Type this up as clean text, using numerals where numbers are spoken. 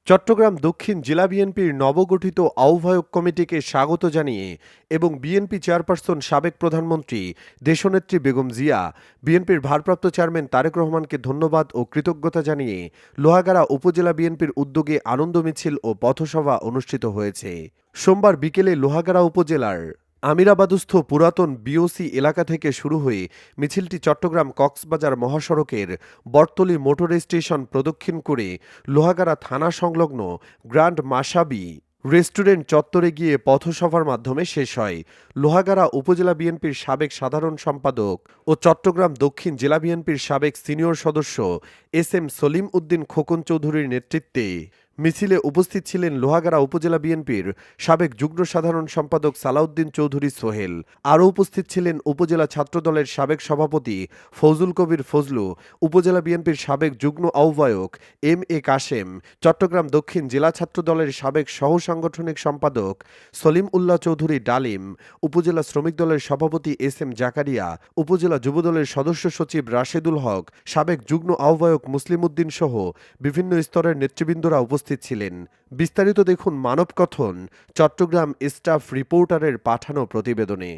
চট্টগ্রাম দক্ষিণ জেলা বিএনপির নবগঠিত আহ্বায়ক কমিটিকে স্বাগত জানিয়ে এবং বিএনপি চেয়ারপারসন সাবেক প্রধানমন্ত্রী দেশনেত্রী বেগম জিয়া, বিএনপির ভারপ্রাপ্ত চেয়ারম্যান তারেক রহমানকে ধন্যবাদ ও কৃতজ্ঞতা জানিয়ে লোহাগাড়া উপজেলা বিএনপির উদ্যোগে আনন্দ মিছিল ও পথসভা অনুষ্ঠিত হয়েছে। সোমবার বিকেলে লোহাগাড়া উপজেলার আমিরাবাদস্থ পুরাতন বিওসি এলাকা থেকে শুরু হয়ে মিছিলটি চট্টগ্রাম কক্সবাজার মহাসড়কের বটতলী মোটর স্টেশন প্রদক্ষিণ করে লোহাগাড়া থানা সংলগ্ন গ্র্যান্ড মাসাবি রেস্টুরেন্ট চত্বরে গিয়ে পথসভার মাধ্যমে শেষ হয়। লোহাগাড়া উপজেলা বিএনপির সাবেক সাধারণ সম্পাদক ও চট্টগ্রাম দক্ষিণ জেলা বিএনপির সাবেক সিনিয়র সদস্য এস.এম. সলিম উদ্দিন খোকন চৌধুরীর নেতৃত্বে মিছিলে উপস্থিত ছিলেন লোহাগাড়া উপজেলা বিএনপির সাবেক যুগ্ম সাধারণ সম্পাদক সালাউদ্দিন চৌধুরী সোহেল। আরও উপস্থিত ছিলেন উপজেলা ছাত্রদলের সাবেক সভাপতি ফজলুল কবির ফজলু, উপজেলা বিএনপির সাবেক যুগ্ম আহ্বায়ক এম.এ. কাশেম, চট্টগ্রাম দক্ষিণ জেলা ছাত্রদলের সাবেক সহ সাংগঠনিক সম্পাদক সলিম উল্লাহ চৌধুরী ডালিম, উপজেলা শ্রমিক দলের সভাপতি এস.এম. জাকারিয়া, উপজেলা যুবদলের সদস্য সচিব রাশেদুল হক, সাবেক যুগ্ম আহ্বায়ক মুসলিম উদ্দিন সহ বিভিন্ন স্তরের নেতৃবৃন্দরা উপস্থিত ছিলেন। বিস্তারিত দেখুন মানবকথন চট্টগ্রাম স্টাফ রিপোর্টারের পাঠানো প্রতিবেদনে।